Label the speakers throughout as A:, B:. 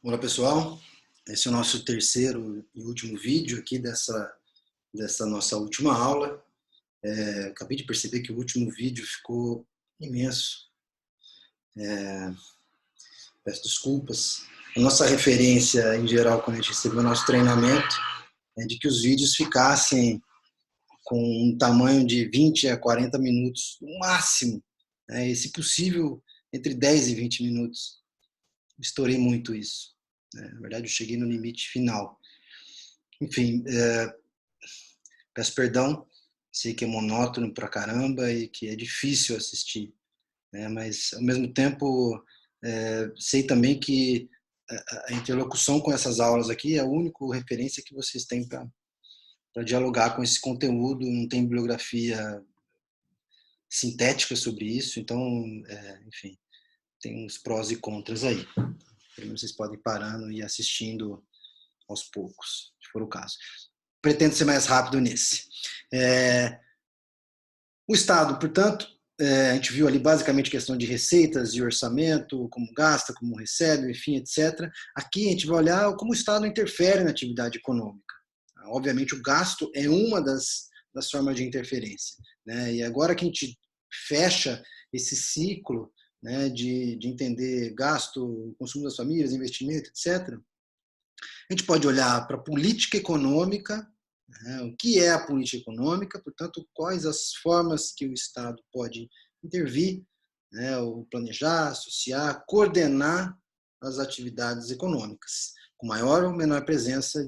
A: Olá pessoal, esse é o nosso terceiro e último vídeo aqui dessa nossa última aula. Acabei de perceber que o último vídeo ficou imenso, peço desculpas. A nossa referência em geral quando a gente recebeu o nosso treinamento é de que os vídeos ficassem com um tamanho de 20 a 40 minutos no máximo, né? E se possível entre 10 e 20 minutos. Estourei muito isso. Na verdade, eu cheguei no limite final. Enfim, peço perdão, sei que é monótono pra caramba e que é difícil assistir, né? Mas, ao mesmo tempo, sei também que a interlocução com essas aulas aqui é a única referência que vocês têm para dialogar com esse conteúdo, não tem bibliografia sintética sobre isso, então, enfim, tem uns prós e contras aí. Primeiro vocês podem ir parando e assistindo aos poucos, se for o caso. Pretendo ser mais rápido nesse. O Estado, portanto, a gente viu ali basicamente questão de receitas e orçamento, como gasta, como recebe, enfim, etc. Aqui a gente vai olhar como o Estado interfere na atividade econômica. Obviamente o gasto é uma das formas de interferência, né? E agora que a gente fecha esse ciclo, né, de entender gasto, consumo das famílias, investimento, etc., a gente pode olhar para a política econômica, né, o que é a política econômica, portanto, quais as formas que o Estado pode intervir, né, ou planejar, associar, coordenar as atividades econômicas, com maior ou menor presença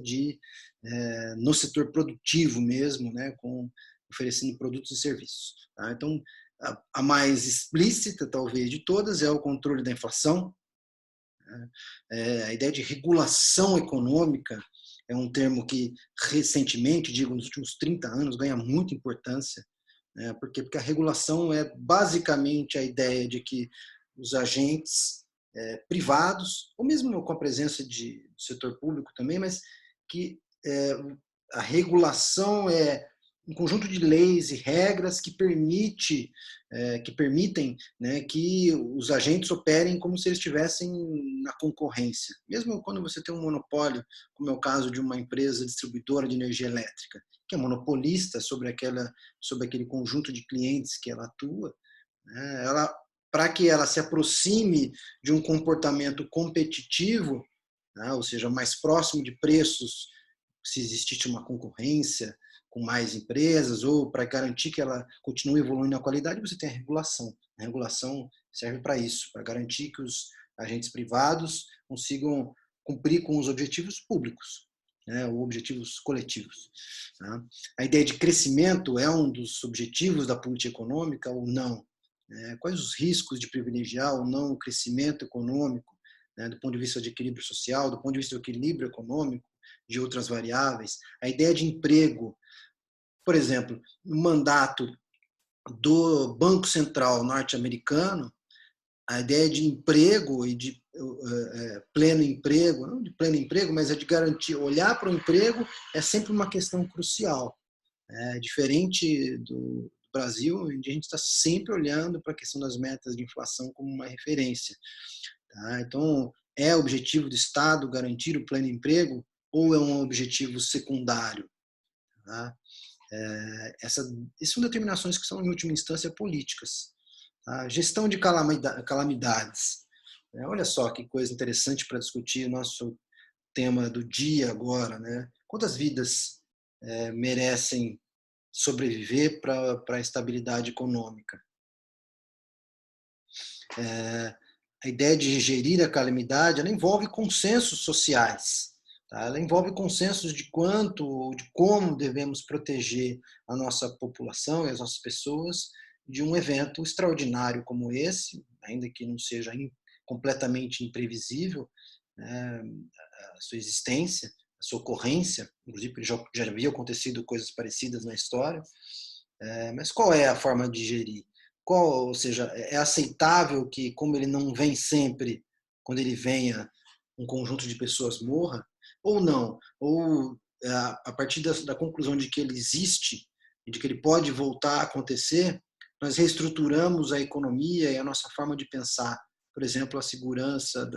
A: no setor produtivo mesmo, né, oferecendo produtos e serviços. Tá? Então, a mais explícita, talvez, de todas é o controle da inflação. A ideia de regulação econômica é um termo que recentemente, digo, nos últimos 30 anos, ganha muita importância. Né? Por quê? Porque a regulação é basicamente a ideia de que os agentes privados, ou mesmo com a presença do setor público também, mas que a regulação é um conjunto de leis e regras que permitem, né, que os agentes operem como se eles estivessem na concorrência. Mesmo quando você tem um monopólio, como é o caso de uma empresa distribuidora de energia elétrica, que é monopolista sobre aquele conjunto de clientes que ela atua, né, para que ela se aproxime de um comportamento competitivo, né, ou seja, mais próximo de preços, se existisse uma concorrência com mais empresas, ou para garantir que ela continue evoluindo na qualidade, você tem a regulação. A regulação serve para isso, para garantir que os agentes privados consigam cumprir com os objetivos públicos, né, ou objetivos coletivos. Tá? A ideia de crescimento é um dos objetivos da política econômica ou não? Quais os riscos de privilegiar ou não o crescimento econômico, né, do ponto de vista de equilíbrio social, do ponto de vista do equilíbrio econômico, de outras variáveis? A ideia de emprego, por exemplo, no mandato do Banco Central norte-americano, a ideia de emprego e de pleno emprego, não de pleno emprego, mas é de garantir, olhar para o emprego é sempre uma questão crucial. Diferente do Brasil, onde a gente está sempre olhando para a questão das metas de inflação como uma referência. Tá? Então, é objetivo do Estado garantir o pleno emprego ou é um objetivo secundário? Tá? Essas são determinações que são, em última instância, políticas. Tá? Gestão de calamidades. Olha só que coisa interessante para discutir o nosso tema do dia agora. Né? Quantas vidas merecem sobreviver para a estabilidade econômica? A ideia de gerir a calamidade, ela envolve consensos sociais. Tá? Ela envolve consensos de quanto, de como devemos proteger a nossa população e as nossas pessoas de um evento extraordinário como esse, ainda que não seja completamente imprevisível, né, a sua existência, a sua ocorrência, inclusive já havia acontecido coisas parecidas na história, mas qual é a forma de gerir? Ou seja, é aceitável que, como ele não vem sempre, quando ele venha, um conjunto de pessoas morra? Ou não? Ou a partir da conclusão de que ele existe e de que ele pode voltar a acontecer, nós reestruturamos a economia e a nossa forma de pensar, por exemplo, a segurança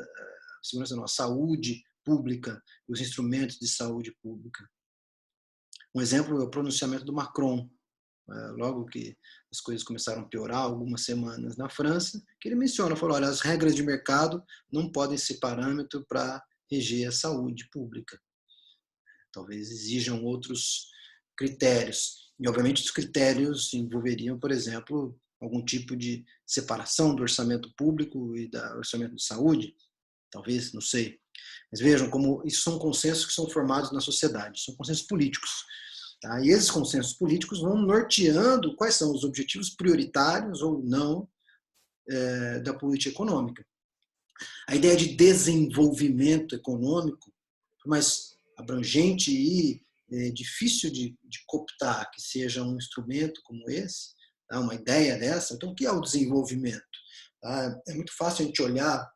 A: segurança não, a saúde pública e os instrumentos de saúde pública. Um exemplo é o pronunciamento do Macron, logo que as coisas começaram a piorar, algumas semanas na França, que ele menciona, falou, olha, as regras de mercado não podem ser parâmetro para reger a saúde pública. Talvez exijam outros critérios. E, obviamente, os critérios envolveriam, por exemplo, algum tipo de separação do orçamento público e do orçamento de saúde, talvez, não sei. Mas vejam como isso são consensos que são formados na sociedade, são consensos políticos. Tá? E esses consensos políticos vão norteando quais são os objetivos prioritários ou não da política econômica. A ideia de desenvolvimento econômico, mais abrangente e difícil de cooptar que seja um instrumento como esse, tá? Uma ideia dessa. Então, o que é o desenvolvimento? Tá? É muito fácil a gente olhar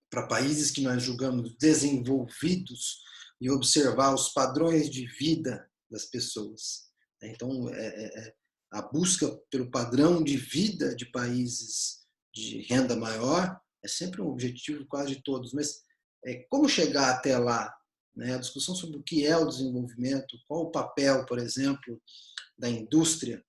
A: para países que nós julgamos desenvolvidos e observar os padrões de vida das pessoas. Então, a busca pelo padrão de vida de países de renda maior é sempre um objetivo quase de todos, mas como chegar até lá? A discussão sobre o que é o desenvolvimento, qual o papel, por exemplo, da indústria.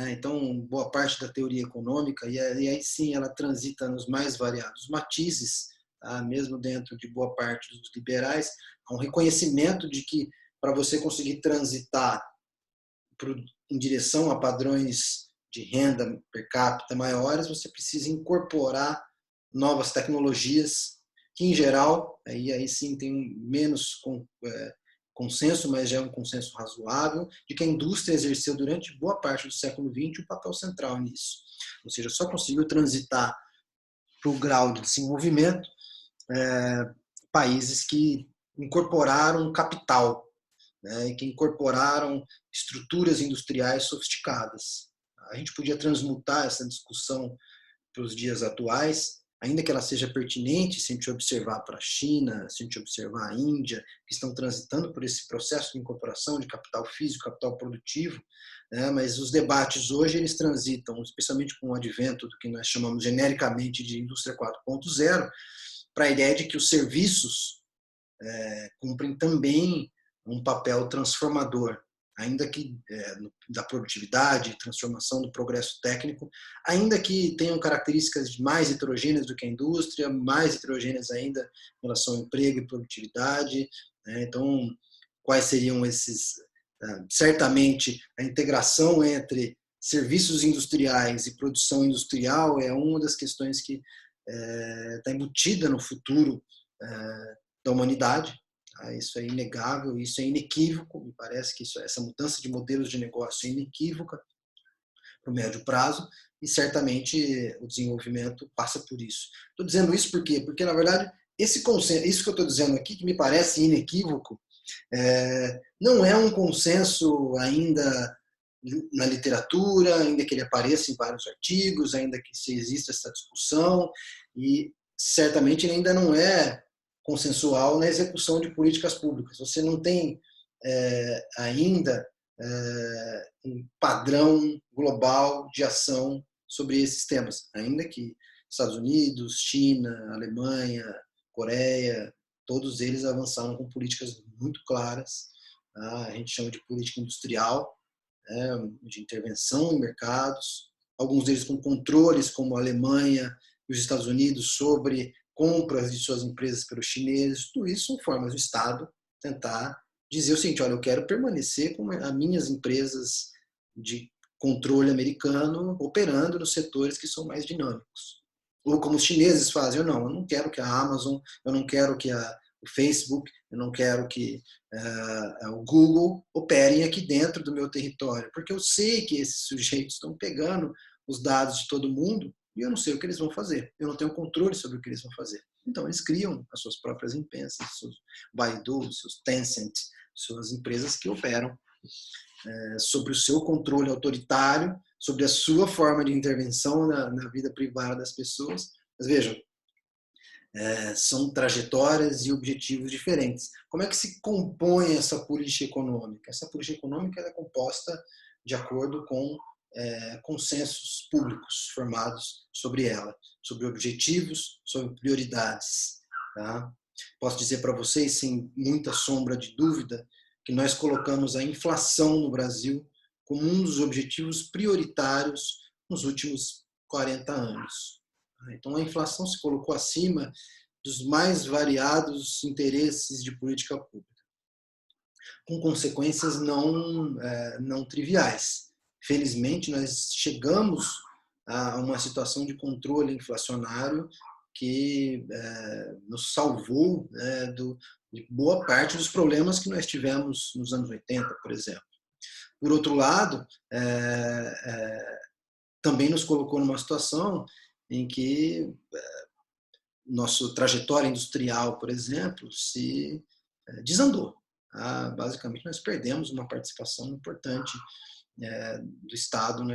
A: Então, boa parte da teoria econômica, e aí sim ela transita nos mais variados matizes, tá? Mesmo dentro de boa parte dos liberais, há um reconhecimento de que para você conseguir transitar em direção a padrões de renda per capita maiores, você precisa incorporar novas tecnologias, que em geral, aí sim tem menos consenso, mas já é um consenso razoável, de que a indústria exerceu durante boa parte do século XX um papel central nisso. Ou seja, só conseguiu transitar para o grau de desenvolvimento países que incorporaram capital, e que incorporaram estruturas industriais sofisticadas. A gente podia transmutar essa discussão para os dias atuais, ainda que ela seja pertinente se a gente observar para a China, se a gente observar a Índia, que estão transitando por esse processo de incorporação de capital físico, capital produtivo, mas os debates hoje eles transitam, especialmente com o advento do que nós chamamos genericamente de indústria 4.0, para a ideia de que os serviços cumprem também um papel transformador, ainda que da produtividade, transformação do progresso técnico, ainda que tenham características mais heterogêneas do que a indústria, mais heterogêneas ainda em relação ao emprego e produtividade. Então, quais seriam esses? Certamente, a integração entre serviços industriais e produção industrial é uma das questões que está embutida no futuro da humanidade. Isso é inegável, isso é inequívoco, me parece que essa mudança de modelos de negócio é inequívoca para o médio prazo, e certamente o desenvolvimento passa por isso. Estou dizendo isso por quê? Porque, na verdade, esse consenso, isso que eu estou dizendo aqui, que me parece inequívoco, não é um consenso ainda na literatura, ainda que ele apareça em vários artigos, ainda que exista essa discussão, e certamente ele ainda não é consensual na execução de políticas públicas. Você não tem ainda um padrão global de ação sobre esses temas, ainda que Estados Unidos, China, Alemanha, Coreia, todos eles avançaram com políticas muito claras. Tá? A gente chama de política industrial, de intervenção em mercados, alguns deles com controles, como a Alemanha e os Estados Unidos, sobre compras de suas empresas pelos chineses. Tudo isso são formas do Estado tentar dizer o seguinte: olha, eu quero permanecer com as minhas empresas de controle americano operando nos setores que são mais dinâmicos. Ou como os chineses fazem, eu não quero que a Amazon, eu não quero que o Facebook, eu não quero que o Google operem aqui dentro do meu território, porque eu sei que esses sujeitos estão pegando os dados de todo mundo e eu não sei o que eles vão fazer. Eu não tenho controle sobre o que eles vão fazer. Então, eles criam as suas próprias empresas, seus Baidu, seus Tencent, suas empresas que operam sobre o seu controle autoritário, sobre a sua forma de intervenção na vida privada das pessoas. Mas vejam, são trajetórias e objetivos diferentes. Como é que se compõe essa política econômica? Essa política econômica é composta de acordo com consensos públicos formados sobre ela, sobre objetivos, sobre prioridades. Tá? posso dizer para vocês, sem muita sombra de dúvida, que nós colocamos a inflação no Brasil como um dos objetivos prioritários nos últimos 40 anos. Então, a inflação se colocou acima dos mais variados interesses de política pública, com consequências não triviais. Felizmente, nós chegamos a uma situação de controle inflacionário que nos salvou de boa parte dos problemas que nós tivemos nos anos 80, por exemplo. Por outro lado, também nos colocou numa situação em que nossa trajetória industrial, por exemplo, se desandou. Basicamente, nós perdemos uma participação importante do Estado,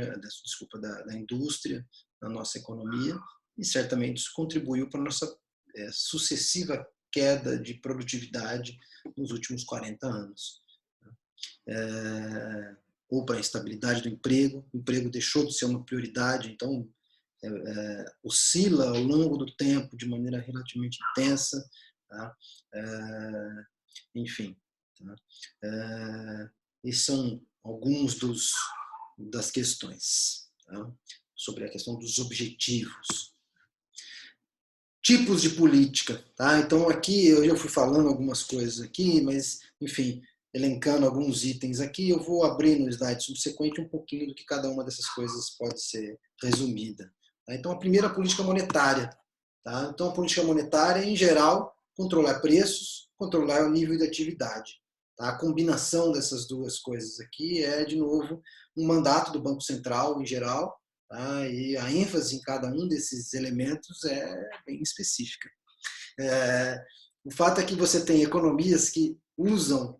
A: da indústria, na nossa economia, e certamente isso contribuiu para a nossa sucessiva queda de produtividade nos últimos 40 anos. Ou para a instabilidade do emprego, o emprego deixou de ser uma prioridade, então oscila ao longo do tempo de maneira relativamente intensa, tá? Enfim, tá? Esses são alguns das questões, tá? Sobre a questão dos objetivos. Tipos de política, tá? Então aqui eu já fui falando algumas coisas aqui, mas enfim, elencando alguns itens aqui, eu vou abrir no slide subsequente um pouquinho do que cada uma dessas coisas pode ser resumida. Tá? Então a primeira, a política monetária. Tá? Então a política monetária, em geral, controlar preços, controlar o nível de atividade. Tá? A combinação dessas duas coisas aqui é, de novo, um mandato do Banco Central, em geral, tá? E a ênfase em cada um desses elementos é bem específica. O fato é que você tem economias que usam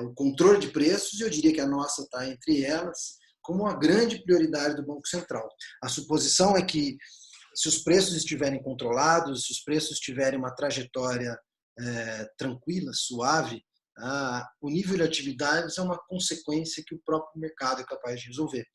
A: o controle de preços, e eu diria que a nossa está entre elas, como uma grande prioridade do Banco Central. A suposição é que, se os preços estiverem controlados, se os preços tiverem uma trajetória tranquila, suave, o nível de atividades é uma consequência que o próprio mercado é capaz de resolver.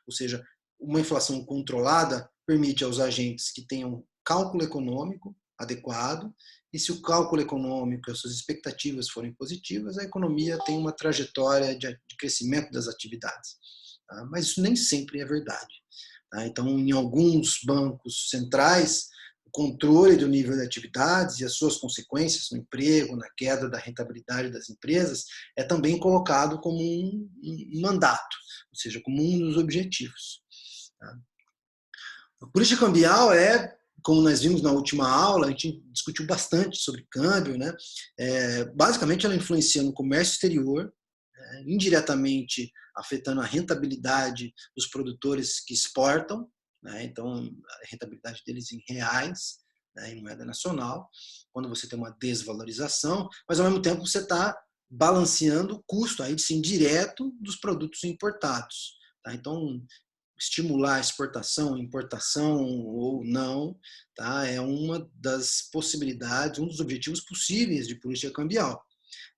A: Ou seja, uma inflação controlada permite aos agentes que tenham cálculo econômico adequado, e se o cálculo econômico, as suas expectativas forem positivas, a economia tem uma trajetória de crescimento das atividades. Tá? Mas isso nem sempre é verdade. Tá? Então, em alguns bancos centrais, o controle do nível de atividades e as suas consequências no emprego, na queda da rentabilidade das empresas, é também colocado como um mandato, ou seja, como um dos objetivos. Tá? A política cambial como nós vimos na última aula, a gente discutiu bastante sobre câmbio, né? Basicamente, ela influencia no comércio exterior, indiretamente afetando a rentabilidade dos produtores que exportam, né? Então, a rentabilidade deles em reais, né, em moeda nacional, quando você tem uma desvalorização, mas ao mesmo tempo você está balanceando o custo aí, sim, direto dos produtos importados. Tá? Então, estimular a exportação, importação ou não, tá? É uma das possibilidades, um dos objetivos possíveis de política cambial.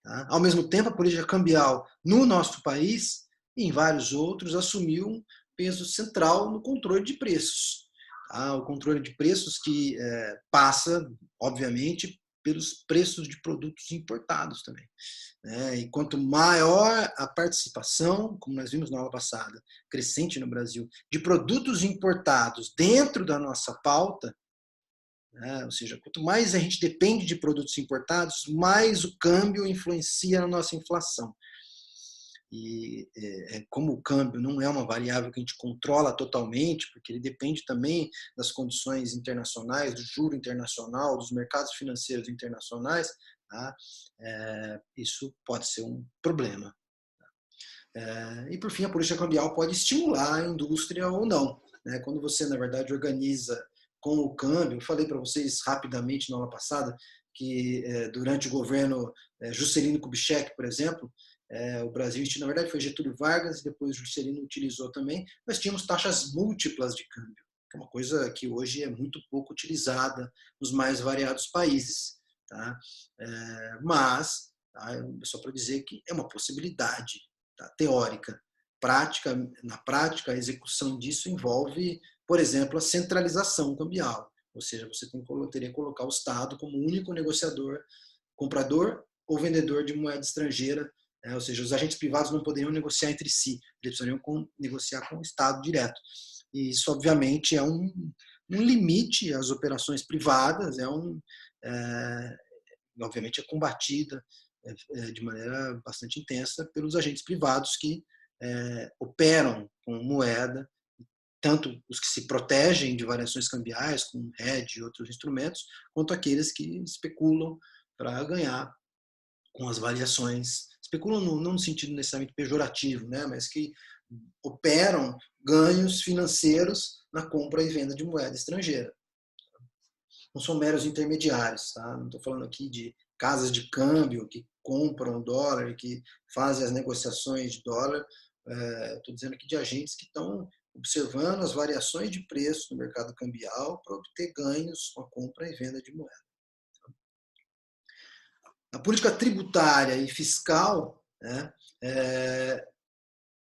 A: Tá? Ao mesmo tempo, a política cambial no nosso país e em vários outros assumiu um peso central no controle de preços. Tá? O controle de preços que passa, obviamente, pelos preços de produtos importados também. E quanto maior a participação, como nós vimos na aula passada, crescente no Brasil, de produtos importados dentro da nossa pauta, ou seja, quanto mais a gente depende de produtos importados, mais o câmbio influencia na nossa inflação. E como o câmbio não é uma variável que a gente controla totalmente, porque ele depende também das condições internacionais, do juro internacional, dos mercados financeiros internacionais, tá? Isso pode ser um problema. E, por fim, a política cambial pode estimular a indústria ou não. Né? Quando você, na verdade, organiza com o câmbio, eu falei para vocês rapidamente na aula passada que durante o governo Juscelino Kubitschek, por exemplo, o Brasil, na verdade, foi Getúlio Vargas e depois Juscelino utilizou também, nós tínhamos taxas múltiplas de câmbio, que é uma coisa que hoje é muito pouco utilizada nos mais variados países. Tá? Mas, só para dizer que é uma possibilidade, tá? Teórica. Na prática, a execução disso envolve, por exemplo, a centralização cambial, ou seja, você teria que colocar o Estado como único negociador comprador ou vendedor de moeda estrangeira, ou seja, os agentes privados não poderiam negociar entre si, eles precisariam negociar com o Estado direto. E isso, obviamente, é um limite às operações privadas, obviamente é combatida de maneira bastante intensa pelos agentes privados que operam com moeda, tanto os que se protegem de variações cambiais, como hedge e outros instrumentos, quanto aqueles que especulam para ganhar com as variações. Especulam não no sentido necessariamente pejorativo, né, mas que operam ganhos financeiros na compra e venda de moeda estrangeira. Não são meros intermediários, tá? Não estou falando aqui de casas de câmbio que compram dólar e que fazem as negociações de dólar. Estou dizendo aqui de agentes que estão observando as variações de preço no mercado cambial para obter ganhos com a compra e venda de moeda. A política tributária e fiscal, né,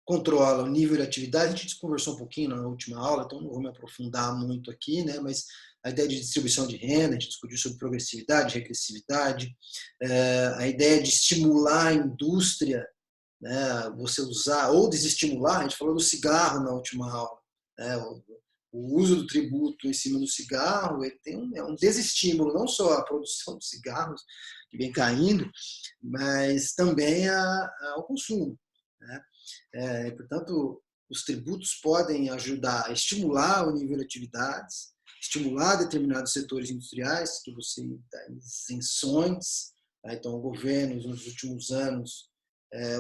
A: controla o nível de atividade. A gente conversou um pouquinho na última aula, então não vou me aprofundar muito aqui, né, mas a ideia de distribuição de renda, a gente discutiu sobre progressividade, regressividade, a ideia de estimular a indústria, né, você usar, ou desestimular, a gente falou do cigarro na última aula, né, o uso do tributo em cima do cigarro, ele tem um desestímulo, não só à produção de cigarros, que vem caindo, mas também ao consumo, né? Portanto, os tributos podem ajudar a estimular o nível de atividades, estimular determinados setores industriais, que você dá isenções. Tá? Então, o governo, nos últimos anos,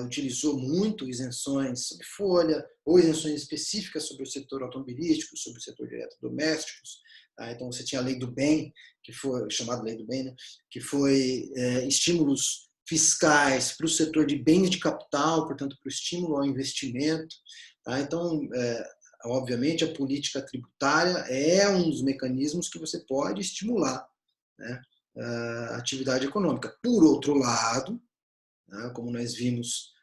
A: utilizou muito isenções sobre folha, ou isenções específicas sobre o setor automobilístico, sobre o setor de eletrodomésticos. Tá? Então, você tinha a Lei do Bem, que foi chamada Lei do Bem, né? Que foi estímulos fiscais para o setor de bens de capital, portanto, para o estímulo ao investimento. Tá? Então, obviamente, a política tributária é um dos mecanismos que você pode estimular, né, a atividade econômica. Por outro lado, né, como nós vimos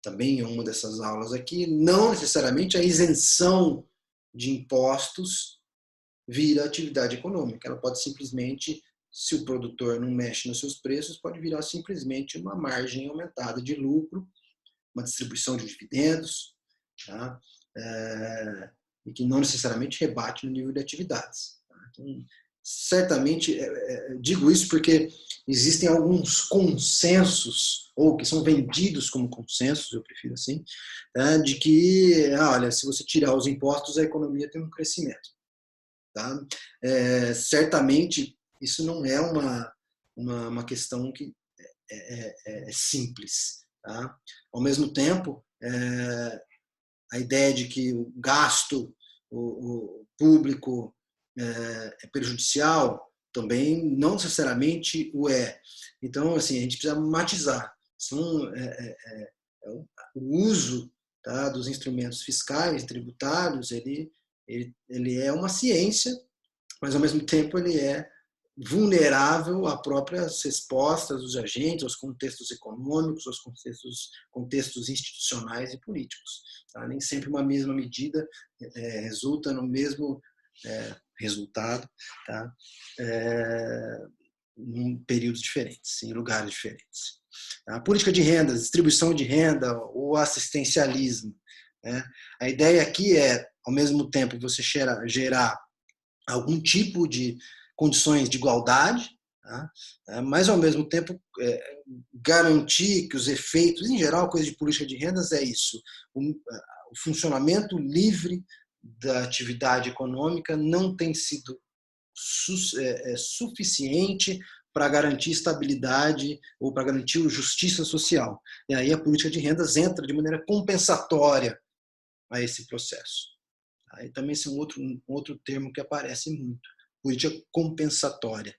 A: também em uma dessas aulas aqui, não necessariamente a isenção de impostos vira atividade econômica. Ela pode simplesmente, se o produtor não mexe nos seus preços, pode virar simplesmente uma margem aumentada de lucro, uma distribuição de dividendos, tá? E que não necessariamente rebate no nível de atividades. Tá? Então, certamente, digo isso porque existem alguns consensos, ou que são vendidos como consensos, eu prefiro assim, tá? De que, olha, se você tirar os impostos, a economia tem um crescimento. Tá? Certamente, isso não é uma questão que é simples. Tá? Ao mesmo tempo, a ideia de que o gasto o público é prejudicial também não necessariamente o é. Então, assim, a gente precisa matizar. O uso, tá, dos instrumentos fiscais, tributários, ele é uma ciência, mas ao mesmo tempo ele é vulnerável a próprias respostas dos agentes, aos contextos econômicos, aos contextos institucionais e políticos. Tá? Nem sempre uma mesma medida resulta no mesmo resultado, tá? Em períodos diferentes, em lugares diferentes. A política de renda, distribuição de renda, o assistencialismo. Né? A ideia aqui é, ao mesmo tempo, você gerar algum tipo de condições de igualdade, tá? Mas, ao mesmo tempo, garantir que os efeitos, em geral, a coisa de política de rendas é isso, o funcionamento livre da atividade econômica não tem sido suficiente para garantir estabilidade ou para garantir justiça social. E aí a política de rendas entra de maneira compensatória a esse processo. Aí também esse é um outro termo que aparece muito, política compensatória.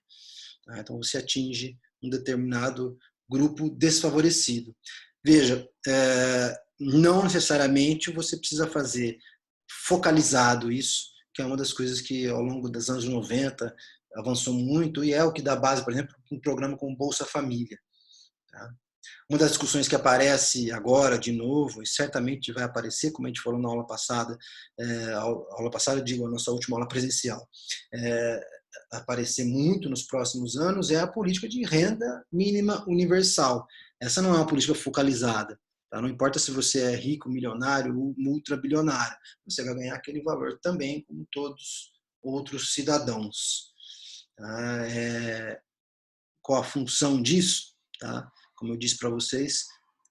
A: Então você atinge um determinado grupo desfavorecido. Veja, não necessariamente você precisa fazer focalizado isso, que é uma das coisas que ao longo dos anos 90 avançou muito e é o que dá base, por exemplo, para um programa como Bolsa Família. Tá? Uma das discussões que aparece agora, de novo, e certamente vai aparecer, como a gente falou na aula passada, digo, a nossa última aula presencial, aparecer muito nos próximos anos é a política de renda mínima universal. Essa não é uma política focalizada. Tá? Não importa se você é rico, milionário ou multrabilionário, você vai ganhar aquele valor também, como todos outros cidadãos. Tá? Qual a função disso? Tá? Como eu disse para vocês,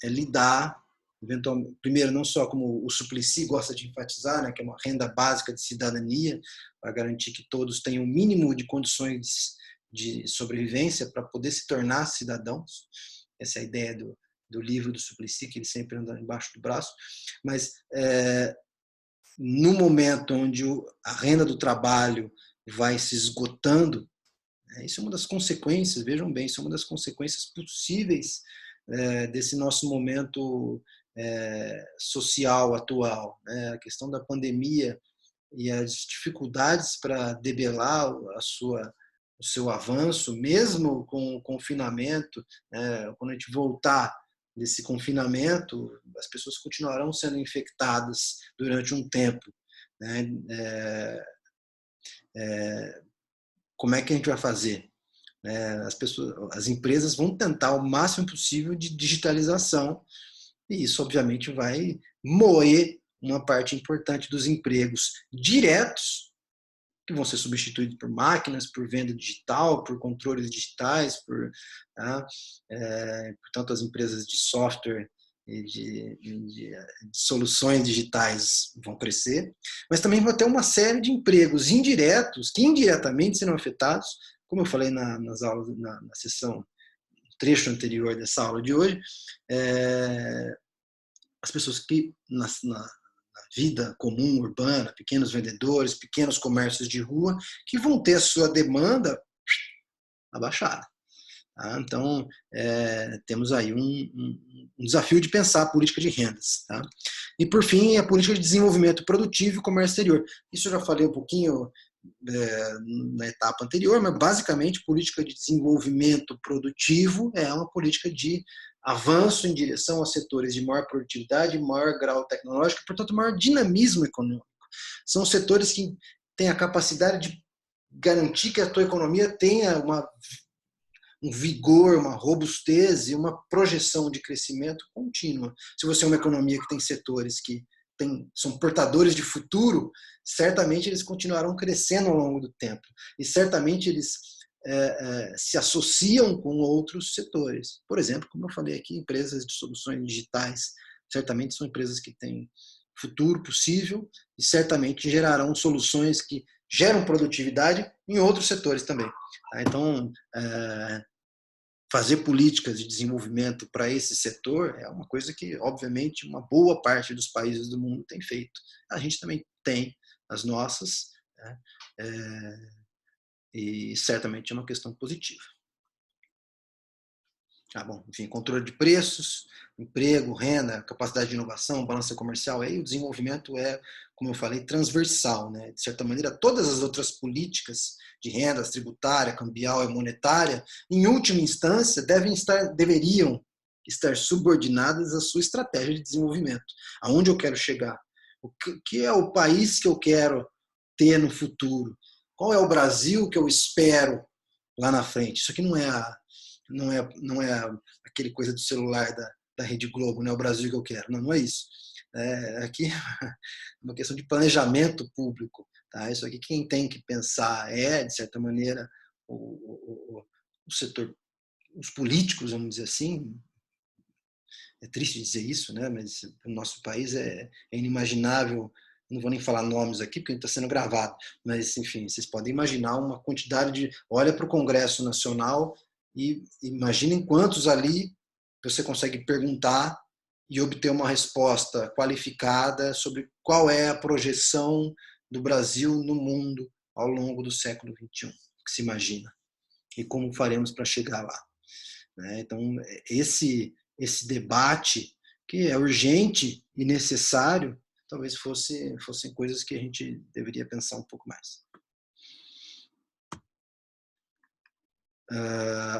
A: é lidar, eventualmente, primeiro, não só como o Suplicy gosta de enfatizar, né, que é uma renda básica de cidadania, para garantir que todos tenham o mínimo de condições de sobrevivência para poder se tornar cidadãos. Essa é a ideia do livro do Suplicy, que ele sempre anda embaixo do braço. Mas, no momento onde a renda do trabalho vai se esgotando, isso é uma das consequências, vejam bem, isso é uma das consequências possíveis desse nosso momento social atual. A questão da pandemia e as dificuldades para debelar o seu avanço, mesmo com o confinamento, quando a gente voltar desse confinamento, as pessoas continuarão sendo infectadas durante um tempo. Como é que a gente vai fazer? As empresas vão tentar o máximo possível de digitalização, e isso obviamente vai moer uma parte importante dos empregos diretos, que vão ser substituídos por máquinas, por venda digital, por controles digitais, portanto as empresas de software e de soluções digitais vão crescer, mas também vai ter uma série de empregos indiretos que indiretamente serão afetados, como eu falei nas aulas, na sessão, trecho anterior dessa aula de hoje. As pessoas que na vida comum, urbana, pequenos vendedores, pequenos comércios de rua, que vão ter a sua demanda abaixada. Tá? Então, temos aí um desafio de pensar a política de rendas. Tá? E, por fim, a política de desenvolvimento produtivo e comércio exterior. Isso eu já falei um pouquinho na etapa anterior, mas, basicamente, política de desenvolvimento produtivo é uma política de avanço em direção a setores de maior produtividade, maior grau tecnológico e, portanto, maior dinamismo econômico. São setores que têm a capacidade de garantir que a tua economia tenha um vigor, uma robustez e uma projeção de crescimento contínua. Se você é uma economia que tem setores que são portadores de futuro, certamente eles continuarão crescendo ao longo do tempo. E certamente eles se associam com outros setores. Por exemplo, como eu falei aqui, empresas de soluções digitais, certamente são empresas que têm futuro possível e certamente gerarão soluções que geram produtividade em outros setores também. Então, fazer políticas de desenvolvimento para esse setor é uma coisa que, obviamente, uma boa parte dos países do mundo tem feito. A gente também tem as nossas, e certamente é uma questão positiva. Bom, enfim, controle de preços, emprego, renda, capacidade de inovação, balança comercial, aí o desenvolvimento é, como eu falei, transversal, né? De certa maneira, todas as outras políticas de rendas, tributária, cambial e monetária, em última instância, deveriam estar subordinadas à sua estratégia de desenvolvimento. Aonde eu quero chegar? O que é o país que eu quero ter no futuro? Qual é o Brasil que eu espero lá na frente? Isso aqui não é aquele coisa do celular da Rede Globo, né? O Brasil que eu quero. Não é isso. Aqui é uma questão de planejamento público. Tá? Isso aqui quem tem que pensar de certa maneira, o setor, os políticos, vamos dizer assim. É triste dizer isso, né? Mas no nosso país é inimaginável. Não vou nem falar nomes aqui, porque está sendo gravado. Mas, enfim, vocês podem imaginar uma quantidade de... Olha para o Congresso Nacional e imaginem quantos ali você consegue perguntar e obter uma resposta qualificada sobre qual é a projeção do Brasil no mundo ao longo do século XXI, que se imagina, e como faremos para chegar lá. Então, esse debate, que é urgente e necessário, talvez fossem coisas que a gente deveria pensar um pouco mais.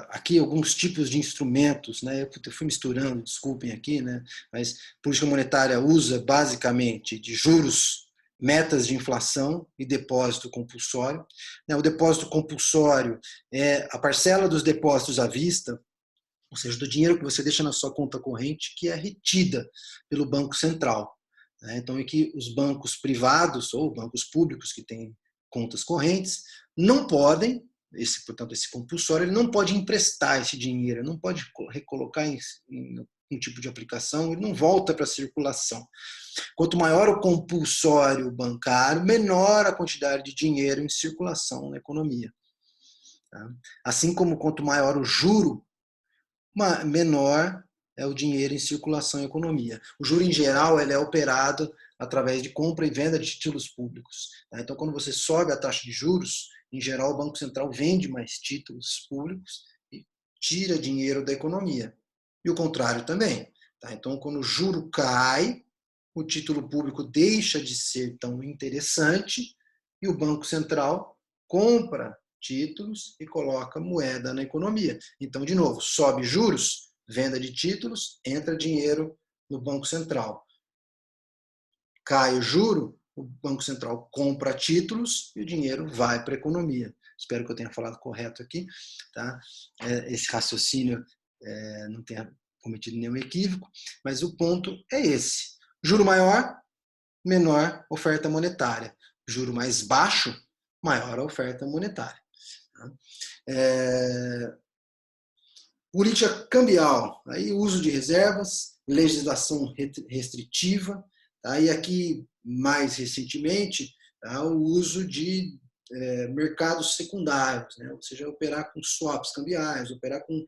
A: Aqui alguns tipos de instrumentos, né? Eu fui misturando, desculpem aqui, né? Mas política monetária usa basicamente de juros metas de inflação e depósito compulsório. O depósito compulsório é a parcela dos depósitos à vista, ou seja, do dinheiro que você deixa na sua conta corrente, que é retida pelo Banco Central. Então, é que os bancos privados ou bancos públicos que têm contas correntes não podem, portanto, esse compulsório, ele não pode emprestar esse dinheiro, não pode recolocar em um tipo de aplicação, ele não volta para a circulação. Quanto maior o compulsório bancário, menor a quantidade de dinheiro em circulação na economia. Assim como quanto maior o juro, menor é o dinheiro em circulação na economia. O juro, em geral, ele é operado através de compra e venda de títulos públicos. Então, quando você sobe a taxa de juros, em geral, o Banco Central vende mais títulos públicos e tira dinheiro da economia. E o contrário também. Então, quando o juro cai, o título público deixa de ser tão interessante e o Banco Central compra títulos e coloca moeda na economia. Então, de novo, sobe juros, venda de títulos, entra dinheiro no Banco Central. Cai o juro, o Banco Central compra títulos e o dinheiro vai para a economia. Espero que eu tenha falado correto aqui. Tá? Esse raciocínio não tenha cometido nenhum equívoco, mas o ponto é esse. Juro maior, menor oferta monetária. Juro mais baixo, maior a oferta monetária. Política cambial, aí uso de reservas, legislação restritiva, e aqui mais recentemente o uso de mercados secundários, ou seja, operar com swaps cambiais, operar com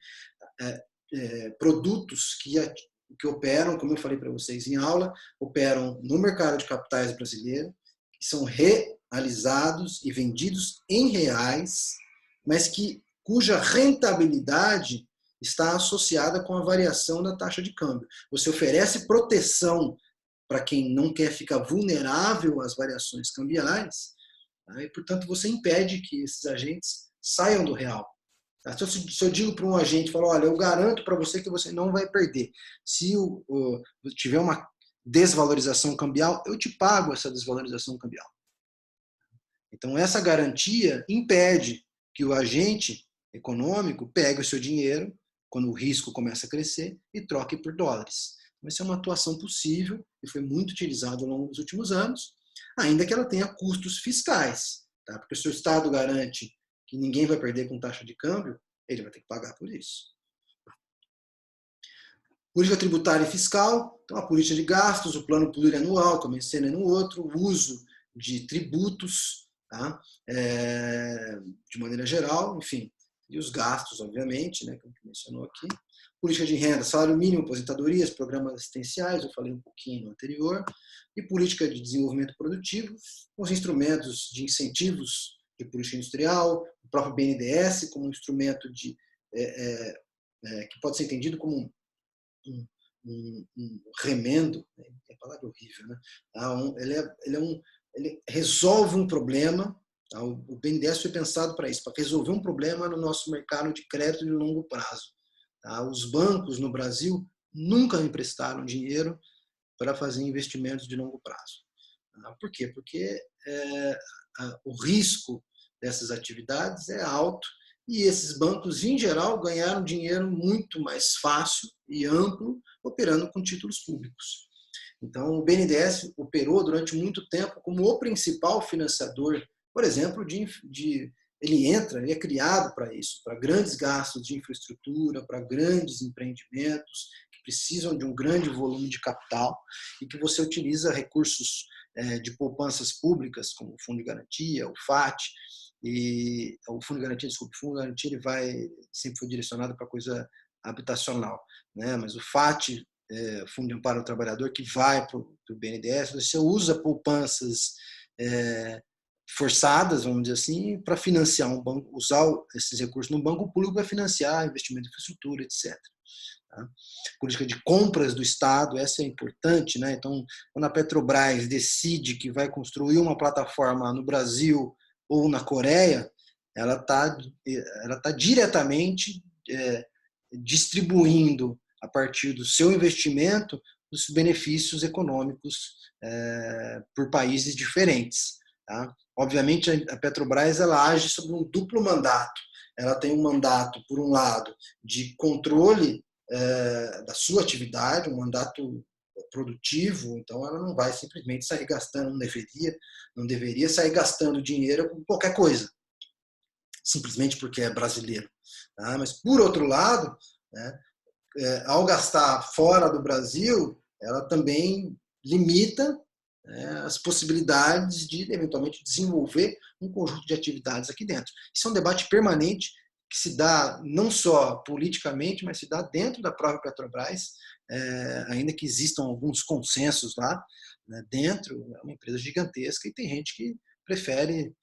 A: produtos que operam, como eu falei para vocês em aula, operam no mercado de capitais brasileiro, que são realizados e vendidos em reais, mas cuja rentabilidade está associada com a variação da taxa de câmbio. Você oferece proteção para quem não quer ficar vulnerável às variações cambiais, e, portanto, você impede que esses agentes saiam do real. Se eu digo para um agente, falo, olha, eu garanto para você que você não vai perder. Se tiver uma desvalorização cambial, eu te pago essa desvalorização cambial. Então, essa garantia impede que o agente econômico pegue o seu dinheiro, quando o risco começa a crescer, e troque por dólares. Essa é uma atuação possível e foi muito utilizada ao longo dos últimos anos, ainda que ela tenha custos fiscais. Porque se o Estado garante que ninguém vai perder com taxa de câmbio, ele vai ter que pagar por isso. Política tributária e fiscal, então a política de gastos, o plano plurianual, que eu mencionei no outro, o uso de tributos, de maneira geral, enfim, e os gastos, obviamente, como mencionou aqui. Política de renda, salário mínimo, aposentadorias, programas assistenciais, eu falei um pouquinho no anterior, e política de desenvolvimento produtivo, os instrumentos de incentivos de política industrial, o próprio BNDES como um instrumento que pode ser entendido como um remendo, é a palavra horrível, ele resolve um problema. O BNDES foi pensado para isso, para resolver um problema no nosso mercado de crédito de longo prazo. Os bancos no Brasil nunca emprestaram dinheiro para fazer investimentos de longo prazo. Por quê? Porque o risco dessas atividades é alto e esses bancos, em geral, ganharam dinheiro muito mais fácil e amplo operando com títulos públicos. Então, o BNDES operou durante muito tempo como o principal financiador, por exemplo, ele é criado para isso, para grandes gastos de infraestrutura, para grandes empreendimentos que precisam de um grande volume de capital e que você utiliza recursos de poupanças públicas, como o Fundo de Garantia, o FAT, e o Fundo de Garantia, desculpe, o Fundo de Garantia ele sempre foi direcionado para coisa habitacional, mas o FAT, Fundo de Amparo ao Trabalhador, que vai para o BNDES, você usa poupanças forçadas, vamos dizer assim, para financiar um banco, usar esses recursos no banco público para financiar investimento em infraestrutura, etc. Política de compras do Estado, essa é importante, Então, quando a Petrobras decide que vai construir uma plataforma no Brasil ou na Coreia, ela tá diretamente distribuindo, a partir do seu investimento, os benefícios econômicos por países diferentes. Tá? Obviamente, a Petrobras ela age sob um duplo mandato. Ela tem um mandato, por um lado, de controle da sua atividade, um mandato produtivo, então ela não vai simplesmente sair gastando, não deveria sair gastando dinheiro com qualquer coisa, simplesmente porque é brasileiro. Tá? Mas, por outro lado, né, ao gastar fora do Brasil, ela também limita as possibilidades de, eventualmente, desenvolver um conjunto de atividades aqui dentro. Isso é um debate permanente que se dá não só politicamente, mas se dá dentro da própria Petrobras, ainda que existam alguns consensos lá né, dentro, é uma empresa gigantesca e tem gente que prefere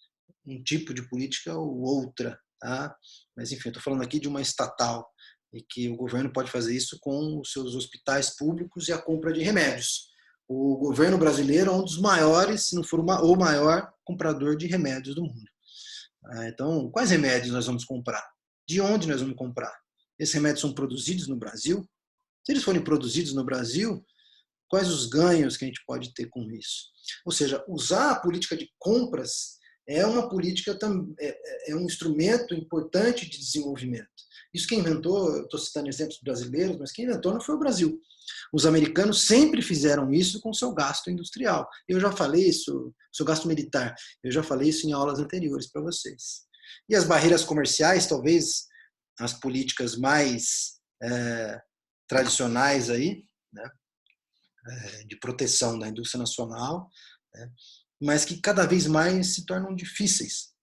A: um tipo de política ou outra. Tá? Mas, enfim, eu estou falando aqui de uma estatal e que o governo pode fazer isso com os seus hospitais públicos e a compra de remédios. O governo brasileiro é um dos maiores, se não for o maior, comprador de remédios do mundo. Então, quais remédios nós vamos comprar? De onde nós vamos comprar? Esses remédios são produzidos no Brasil? Se eles forem produzidos no Brasil, quais os ganhos que a gente pode ter com isso? Ou seja, usar a política de compras é uma política, é um instrumento importante de desenvolvimento. Isso quem inventou, eu estou citando exemplos brasileiros, mas quem inventou não foi o Brasil. Os americanos sempre fizeram isso com o seu gasto industrial. Eu já falei isso, seu gasto militar, eu já falei isso em aulas anteriores para vocês. E as barreiras comerciais, talvez as políticas mais tradicionais aí, né, de proteção da indústria nacional, né, mas que cada vez mais se tornam difíceis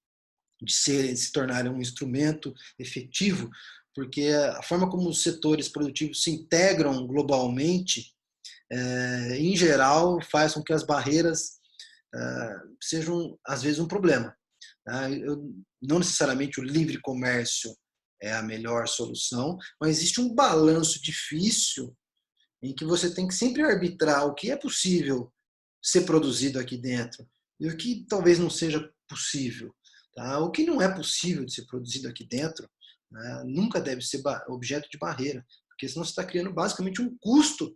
A: de se tornarem um instrumento efetivo, porque a forma como os setores produtivos se integram globalmente, em geral, faz com que as barreiras sejam, às vezes, um problema. Não necessariamente o livre comércio é a melhor solução, mas existe um balanço difícil em que você tem que sempre arbitrar o que é possível ser produzido aqui dentro e o que talvez não seja possível. Tá? O que não é possível de ser produzido aqui dentro, né, nunca deve ser objeto de barreira, porque senão você está criando basicamente um custo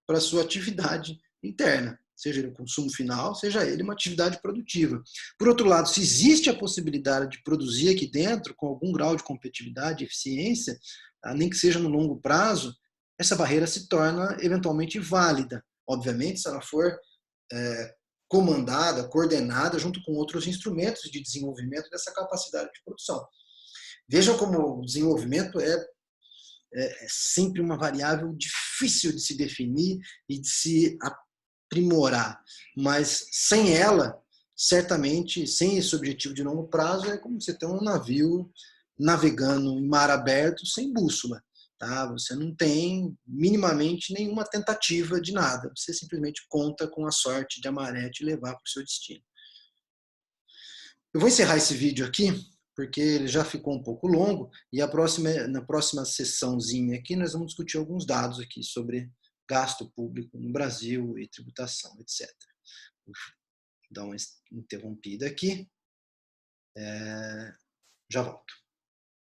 A: para a sua atividade interna, seja ele o consumo final, seja ele uma atividade produtiva. Por outro lado, se existe a possibilidade de produzir aqui dentro com algum grau de competitividade e eficiência, nem que seja no longo prazo, essa barreira se torna eventualmente válida. Obviamente, se ela for comandada, coordenada, junto com outros instrumentos de desenvolvimento dessa capacidade de produção. Vejam como o desenvolvimento é sempre uma variável difícil de se definir e de se aprimorar, mas sem ela, certamente, sem esse objetivo de longo prazo, é como você ter um navio navegando em mar aberto sem bússola. Tá? Você não tem minimamente nenhuma tentativa de nada, você simplesmente conta com a sorte de a maré te levar para o seu destino. Eu vou encerrar esse vídeo aqui, porque ele já ficou um pouco longo, e na próxima sessãozinha aqui nós vamos discutir alguns dados aqui sobre gasto público no Brasil e tributação, etc. Vou dar uma interrompida aqui. Já volto.